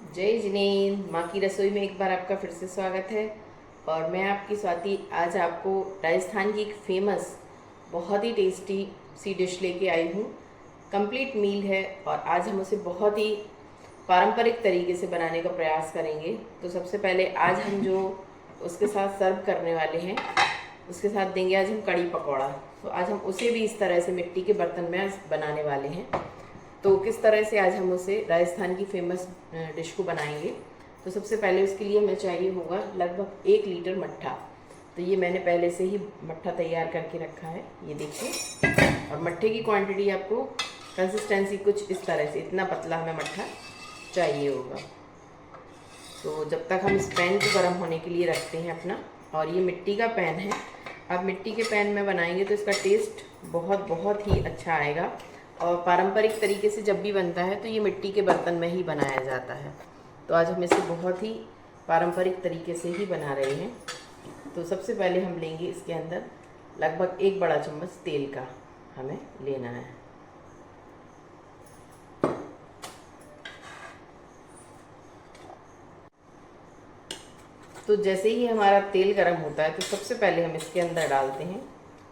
जय जिनेंद्र, माँ की रसोई में एक बार आपका फिर से स्वागत है। और मैं आपकी स्वाति आज आपको राजस्थान की एक फेमस बहुत ही टेस्टी सी डिश लेके आई हूँ। कंप्लीट मील है और आज हम उसे बहुत ही पारंपरिक तरीके से बनाने का प्रयास करेंगे। तो सबसे पहले आज हम जो उसके साथ सर्व करने वाले हैं, उसके साथ देंगे आज हम कड़ी पकौड़ा। तो आज हम उसे भी इस तरह से मिट्टी के बर्तन में आज बनाने वाले हैं। तो किस तरह से आज हम उसे राजस्थान की फेमस डिश को बनाएंगे। तो सबसे पहले उसके लिए हमें चाहिए होगा लगभग 1 लीटर मट्ठा। तो ये मैंने पहले से ही मट्ठा तैयार करके रखा है, ये देखिए। और मट्ठे की क्वांटिटी आपको कंसिस्टेंसी कुछ इस तरह से, इतना पतला हमें मट्ठा चाहिए होगा। तो जब तक हम इस पैन को गर्म होने के लिए रखते हैं अपना, और ये मिट्टी का पैन है। आप मिट्टी के पैन में बनाएंगे तो इसका टेस्ट बहुत ही अच्छा आएगा। और पारंपरिक तरीके से जब भी बनता है तो ये मिट्टी के बर्तन में ही बनाया जाता है। तो आज हम इसे बहुत ही पारंपरिक तरीके से ही बना रहे हैं। तो सबसे पहले हम लेंगे इसके अंदर लगभग 1 बड़ा चम्मच तेल का हमें लेना है। तो जैसे ही हमारा तेल गर्म होता है तो सबसे पहले हम इसके अंदर डालते हैं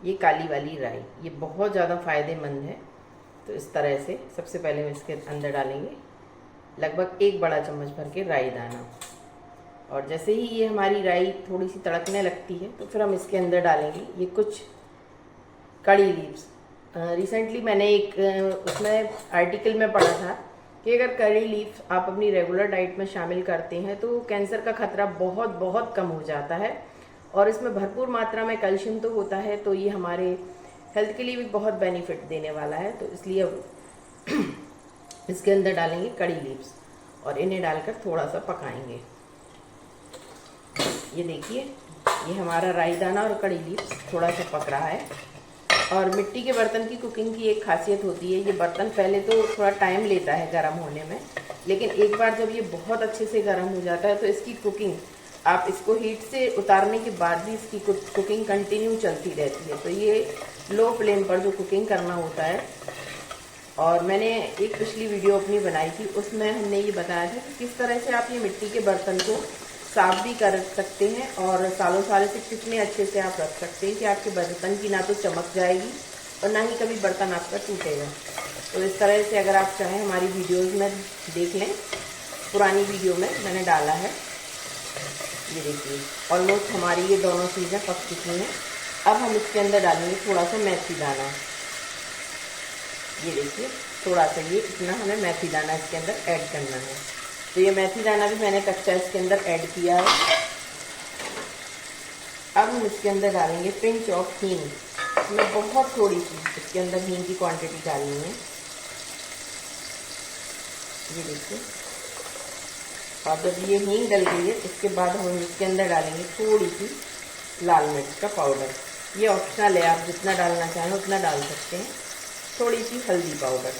ये काली वाली राई। ये बहुत ज़्यादा फ़ायदेमंद है। तो इस तरह से सबसे पहले हम इसके अंदर डालेंगे लगभग 1 बड़ा चम्मच भर के राई दाना। और जैसे ही ये हमारी राई थोड़ी सी तड़कने लगती है तो फिर हम इसके अंदर डालेंगे ये कुछ कड़ी लीव्स। रिसेंटली मैंने एक उसमें आर्टिकल में पढ़ा था कि अगर कड़ी लीव्स आप अपनी रेगुलर डाइट में शामिल करते हैं तो कैंसर का खतरा बहुत कम हो जाता है। और इसमें भरपूर मात्रा में कैल्शियम तो होता है, तो ये हमारे हेल्थ के लिए भी बहुत बेनिफिट देने वाला है। तो इसलिए अब इसके अंदर डालेंगे कड़ी लीव्स और इन्हें डालकर थोड़ा सा पकाएंगे। ये देखिए, ये हमारा राई दाना और कड़ी लीव्स थोड़ा सा पक रहा है। और मिट्टी के बर्तन की कुकिंग की एक खासियत होती है, ये बर्तन पहले तो थोड़ा टाइम लेता है गर्म होने में, लेकिन एक बार जब ये बहुत अच्छे से गर्म हो जाता है तो इसकी कुकिंग, आप इसको हीट से उतारने के बाद भी इसकी कुकिंग कंटिन्यू चलती रहती है। तो ये लो फ्लेम पर जो कुकिंग करना होता है। और मैंने एक पिछली वीडियो अपनी बनाई थी, उसमें हमने ये बताया था कि किस तरह से आप ये मिट्टी के बर्तन को साफ भी कर सकते हैं और सालों साल से कितने अच्छे से आप रख सकते हैं कि आपके बर्तन की ना तो चमक जाएगी और ना ही कभी बर्तन आपका टूटेगा। तो इस तरह से अगर आप चाहें हमारी वीडियोस में देख लें, पुरानी वीडियो में मैंने डाला है। ये देखिए, ऑलमोस्ट हमारी ये दोनों चीज़ें पक चुकी हैं। अब हम इसके अंदर डालेंगे थोड़ा सा मेथी दाना। ये देखिए, थोड़ा सा ये इतना हमें मेथी दाना इसके अंदर ऐड करना है। तो ये मेथी दाना भी मैंने कच्चा इसके अंदर ऐड किया है। अब हम इसके अंदर डालेंगे पिंच ऑफ हींग। इसमें बहुत थोड़ी सी इसके अंदर हींग की क्वांटिटी डालनी है। ये देखिए, और जब ये हींग डल गई है इसके बाद हम इसके अंदर डालेंगे थोड़ी सी लाल मिर्च का पाउडर। ये ऑप्शनल है, आप जितना डालना चाहें उतना डाल सकते हैं। थोड़ी सी हल्दी पाउडर।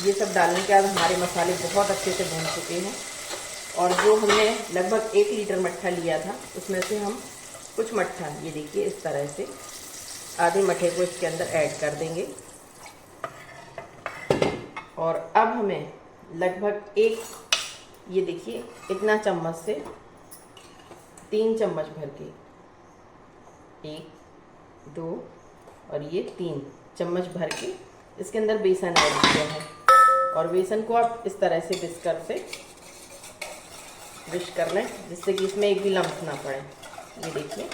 ये सब डालने के बाद हमारे मसाले बहुत अच्छे से भून चुके हैं। और जो हमने लगभग 1 लीटर मट्ठा लिया था उसमें से हम कुछ मट्ठा, ये देखिए इस तरह से आधे मट्ठे को इसके अंदर ऐड कर देंगे। और अब हमें लगभग ये देखिए इतना चम्मच से 3 चम्मच भर के, 1 2 और ये 3 चम्मच भर के इसके अंदर बेसन ऐड किया है। और बेसन को आप इस तरह से विश कर लें जिससे कि इसमें एक भी लम्प ना पड़े। ये देखिए,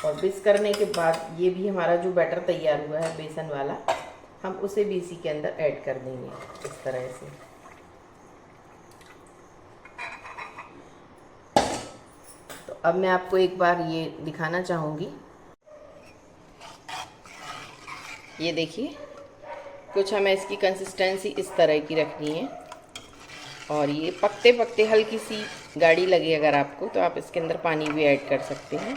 और विश करने के बाद ये भी हमारा जो बैटर तैयार हुआ है बेसन वाला, हम उसे भी इसी के अंदर ऐड कर देंगे इस तरह से। तो अब मैं आपको एक बार ये दिखाना चाहूँगी। ये देखिए, कुछ हमें इसकी कंसिस्टेंसी इस तरह की रखनी है। और ये पकते पकते हल्की सी गाढ़ी लगे अगर आपको, तो आप इसके अंदर पानी भी ऐड कर सकते हैं।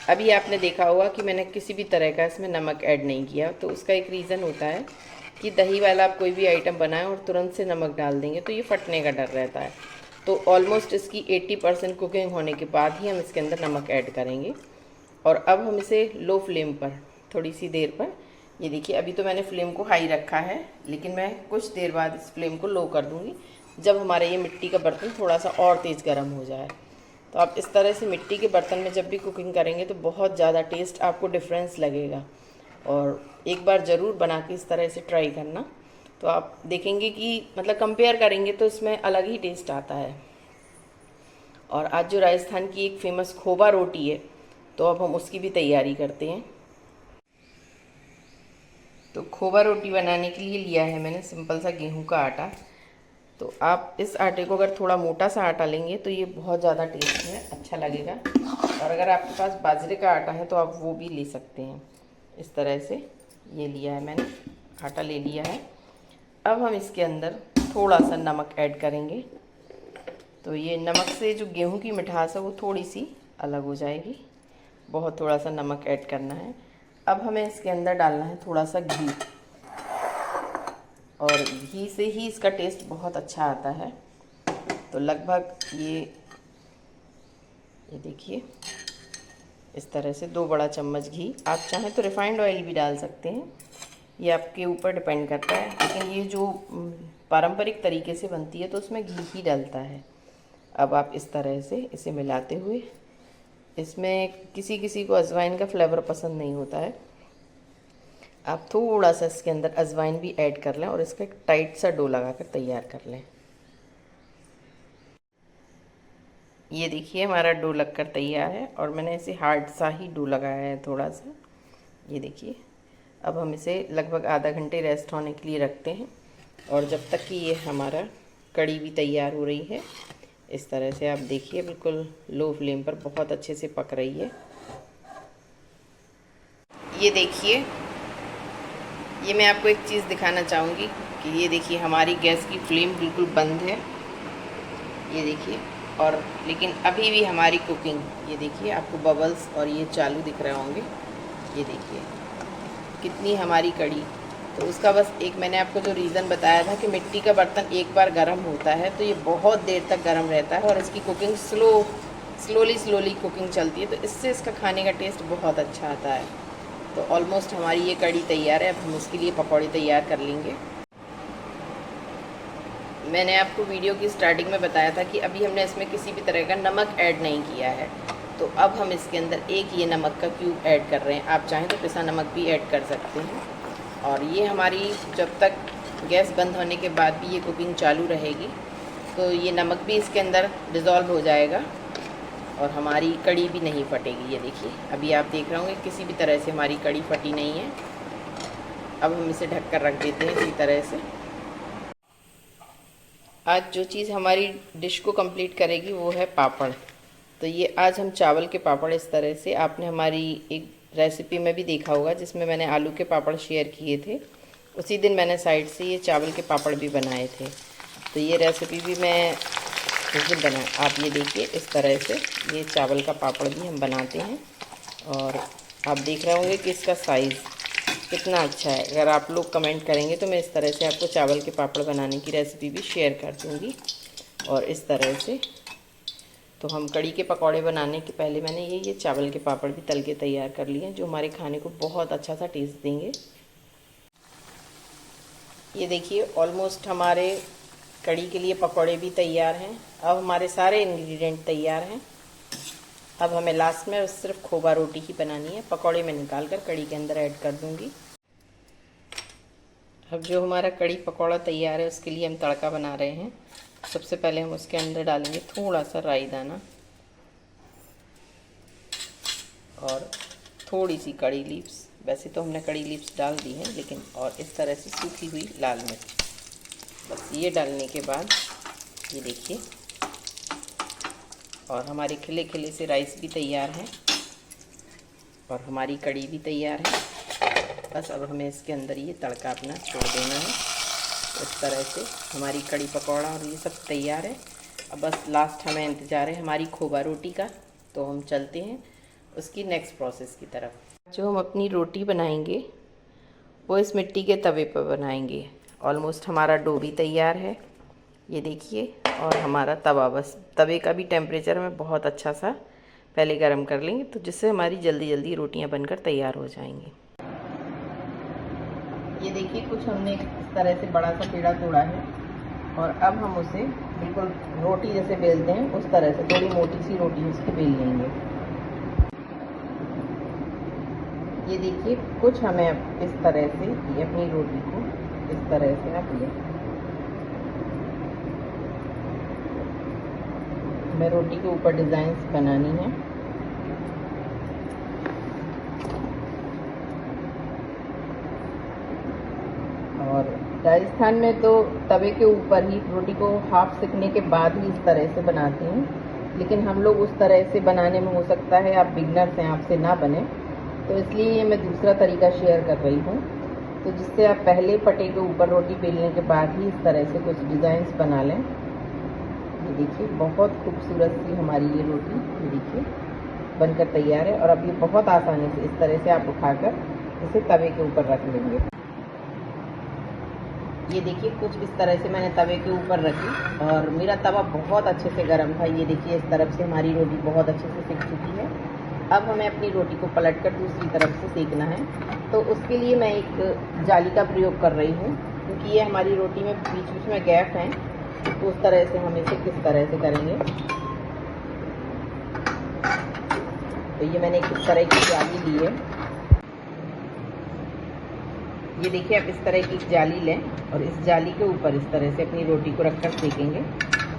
अभी आपने देखा होगा कि मैंने किसी भी तरह का इसमें नमक ऐड नहीं किया। तो उसका एक रीज़न होता है कि दही वाला आप कोई भी आइटम बनाएं और तुरंत से नमक डाल देंगे तो ये फटने का डर रहता है। तो ऑलमोस्ट इसकी 80% कुकिंग होने के बाद ही हम इसके अंदर नमक ऐड करेंगे। और अब हम इसे लो फ्लेम पर थोड़ी सी देर पर। ये देखिए अभी तो मैंने फ्लेम को हाई रखा है, लेकिन मैं कुछ देर बाद इस फ्लेम को लो कर दूँगी जब हमारा ये मिट्टी का बर्तन थोड़ा सा और तेज़ गर्म हो जाए। तो आप इस तरह से मिट्टी के बर्तन में जब भी कुकिंग करेंगे तो बहुत ज़्यादा टेस्ट आपको डिफरेंस लगेगा। और एक बार ज़रूर बना के इस तरह से ट्राई करना, तो आप देखेंगे कि मतलब कंपेयर करेंगे तो इसमें अलग ही टेस्ट आता है। और आज जो राजस्थान की एक फ़ेमस खोबा रोटी है, तो अब हम उसकी भी तैयारी करते हैं। तो खोबा रोटी बनाने के लिए लिया है मैंने सिंपल सा गेहूं का आटा। तो आप इस आटे को अगर थोड़ा मोटा सा आटा लेंगे तो ये बहुत ज़्यादा टेस्ट है, अच्छा लगेगा। और अगर आपके पास बाजरे का आटा है तो आप वो भी ले सकते हैं। इस तरह से ये लिया है मैंने, आटा ले लिया है। अब हम इसके अंदर थोड़ा सा नमक ऐड करेंगे, तो ये नमक से जो गेहूं की मिठास है वो थोड़ी सी अलग हो जाएगी। बहुत थोड़ा सा नमक ऐड करना है। अब हमें इसके अंदर डालना है थोड़ा सा घी, और घी से ही इसका टेस्ट बहुत अच्छा आता है। तो लगभग ये देखिए इस तरह से 2 बड़ा चम्मच घी। आप चाहें तो रिफ़ाइंड ऑयल भी डाल सकते हैं, ये आपके ऊपर डिपेंड करता है। लेकिन ये जो पारंपरिक तरीके से बनती है तो उसमें घी ही डलता है। अब आप इस तरह से इसे मिलाते हुए, इसमें किसी किसी को अजवाइन का फ्लेवर पसंद नहीं होता है, आप थोड़ा सा इसके अंदर अजवाइन भी ऐड कर लें और इसका एक टाइट सा डो लगाकर तैयार कर लें। ये देखिए हमारा डो लगकर तैयार है और मैंने इसे हार्ड सा ही डो लगाया है थोड़ा सा। ये देखिए अब हम इसे लगभग आधा घंटे रेस्ट होने के लिए रखते हैं, और जब तक कि ये हमारा कड़ी भी तैयार हो रही है। इस तरह से आप देखिए बिल्कुल लो फ्लेम पर बहुत अच्छे से पक रही है। ये देखिए, ये मैं आपको एक चीज़ दिखाना चाहूँगी कि ये देखिए हमारी गैस की फ्लेम बिल्कुल बंद है, ये देखिए। और लेकिन अभी भी हमारी कुकिंग, ये देखिए आपको बबल्स और ये चालू दिख रहे होंगे। ये देखिए कितनी हमारी कड़ी। तो उसका बस एक मैंने आपको जो रीज़न बताया था कि मिट्टी का बर्तन एक बार गर्म होता है तो ये बहुत देर तक गर्म रहता है और इसकी कुकिंग स्लोली कुकिंग चलती है, तो इससे इसका खाने का टेस्ट बहुत अच्छा आता है। तो ऑलमोस्ट हमारी ये कड़ी तैयार है। अब हम इसके लिए पकौड़े तैयार कर लेंगे। मैंने आपको वीडियो की स्टार्टिंग में बताया था कि अभी हमने इसमें किसी भी तरह का नमक ऐड नहीं किया है। तो अब हम इसके अंदर एक ये नमक का क्यूब ऐड कर रहे हैं। आप चाहें तो पिसा नमक भी ऐड कर सकते हैं। और ये हमारी जब तक गैस बंद होने के बाद भी ये कुकिंग चालू रहेगी, तो ये नमक भी इसके अंदर डिज़ोल्व हो जाएगा और हमारी कड़ी भी नहीं फटेगी। ये देखिए अभी आप देख रहे होंगे किसी भी तरह से हमारी कड़ी फटी नहीं है। अब हम इसे ढक कर रख देते हैं इसी तरह से। आज जो चीज़ हमारी डिश को कंप्लीट करेगी वो है पापड़। तो ये आज हम चावल के पापड़ इस तरह से, आपने हमारी एक रेसिपी में भी देखा होगा जिसमें मैंने आलू के पापड़ शेयर किए थे, उसी दिन मैंने साइड से ये चावल के पापड़ भी बनाए थे। तो ये रेसिपी भी मैं उस दिन बनाया। आप ये देखिए इस तरह से ये चावल का पापड़ भी हम बनाते हैं। और आप देख रहे होंगे कि इसका साइज़ कितना अच्छा है। अगर आप लोग कमेंट करेंगे तो मैं इस तरह से आपको चावल के पापड़ बनाने की रेसिपी भी शेयर कर दूँगी। और इस तरह से तो हम कड़ी के पकौड़े बनाने के पहले मैंने ये चावल के पापड़ भी तल के तैयार कर लिए हैं, जो हमारे खाने को बहुत अच्छा सा टेस्ट देंगे। ये देखिए ऑलमोस्ट हमारे कड़ी के लिए पकौड़े भी तैयार हैं। अब हमारे सारे इंग्रेडिएंट तैयार हैं। अब हमें लास्ट में सिर्फ खोबा रोटी ही बनानी है। पकौड़े में निकाल कर कड़ी के अंदर ऐड कर दूंगी। अब जो हमारा कड़ी पकौड़ा तैयार है उसके लिए हम तड़का बना रहे हैं। सबसे पहले हम उसके अंदर डालेंगे थोड़ा सा राई दाना और थोड़ी सी कड़ी लीव्स। वैसे तो हमने कड़ी लीव्स डाल दी हैं, लेकिन और इस तरह से सूखी हुई लाल मिर्च, बस ये डालने के बाद ये देखिए, और हमारे खिले खिले से राइस भी तैयार हैं और हमारी कड़ी भी तैयार है। बस अब हमें इसके अंदर ये तड़का अपना छोड़ देना है। इस तरह से हमारी कड़ी पकौड़ा और ये सब तैयार है। अब बस लास्ट हमें इंतज़ार है हमारी खोबा रोटी का। तो हम चलते हैं उसकी नेक्स्ट प्रोसेस की तरफ। जो हम अपनी रोटी बनाएंगे वो इस मिट्टी के तवे पर बनाएंगे। ऑलमोस्ट हमारा डो भी तैयार है, ये देखिए। और हमारा तवा, बस तवे का भी टेम्परेचर में बहुत अच्छा सा पहले गर्म कर लेंगे, तो जिससे हमारी जल्दी जल्दी रोटियां बनकर तैयार हो जाएंगी। ये देखिए कुछ हमने इस तरह से बड़ा सा पेड़ा तोड़ा है और अब हम उसे बिल्कुल रोटी जैसे बेलते हैं उस तरह से थोड़ी मोटी सी रोटी उसकी बेल लेंगे। ये देखिए कुछ हमें अब इस तरह से ये अपनी रोटी को इस तरह से आप ले, हमें रोटी के ऊपर डिज़ाइंस बनानी है। और राजस्थान में तो तवे के ऊपर ही रोटी को हाफ सेकने के बाद ही इस तरह से बनाते हैं, लेकिन हम लोग उस तरह से बनाने में हो सकता है आप बिगनर्स हैं, आपसे ना बने, तो इसलिए ये मैं दूसरा तरीका शेयर कर रही हूँ। तो जिससे आप पहले पटे के ऊपर रोटी बेलने के बाद ही इस तरह से कुछ डिज़ाइंस बना लें। ये देखिए बहुत खूबसूरत सी हमारी ये रोटी ये देखिए बनकर तैयार है। और अब ये बहुत आसानी से इस तरह से आप उठाकर इसे तवे के ऊपर रख लेंगे। ये देखिए कुछ इस तरह से मैंने तवे के ऊपर रखी और मेरा तवा बहुत अच्छे से गर्म था। ये देखिए इस तरफ से हमारी रोटी बहुत अच्छे से सिक चुकी है। अब हमें अपनी रोटी को पलटकर दूसरी तरफ से सेकना है, तो उसके लिए मैं एक जाली का प्रयोग कर रही हूँ, क्योंकि ये हमारी रोटी में बीच बीच में गैप हैं, तो उस तरह से हम इसे किस तरह से करेंगे। तो ये मैंने इस तरह की जाली ली है। ये देखिए आप इस तरह की जाली लें और इस जाली के ऊपर इस तरह से अपनी रोटी को रखकर सेकेंगे,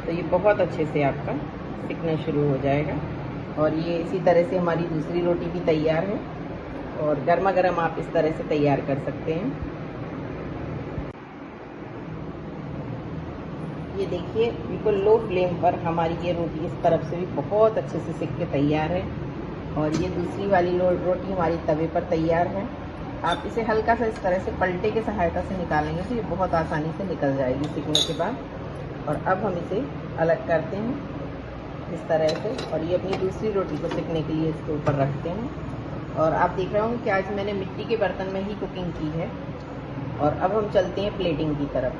तो ये बहुत अच्छे से आपका सिकना शुरू हो जाएगा। और ये इसी तरह से हमारी दूसरी रोटी भी तैयार है और गर्मा गर्म आप इस तरह से तैयार कर सकते हैं। ये देखिए बिल्कुल लो फ्लेम पर हमारी ये रोटी इस तरफ से भी बहुत अच्छे से सिक के तैयार है और ये दूसरी वाली रोटी हमारी तवे पर तैयार है। आप इसे हल्का सा इस तरह से पलटे की सहायता से निकालेंगे तो ये बहुत आसानी से निकल जाएगी सिकने के बाद। और अब हम इसे अलग करते हैं इस तरह से और ये अपनी दूसरी रोटी को सिकने के लिए इसके ऊपर रखते हैं। और आप देख रहे होंगे कि आज मैंने मिट्टी के बर्तन में ही कुकिंग की है। और अब हम चलते हैं प्लेटिंग की तरफ।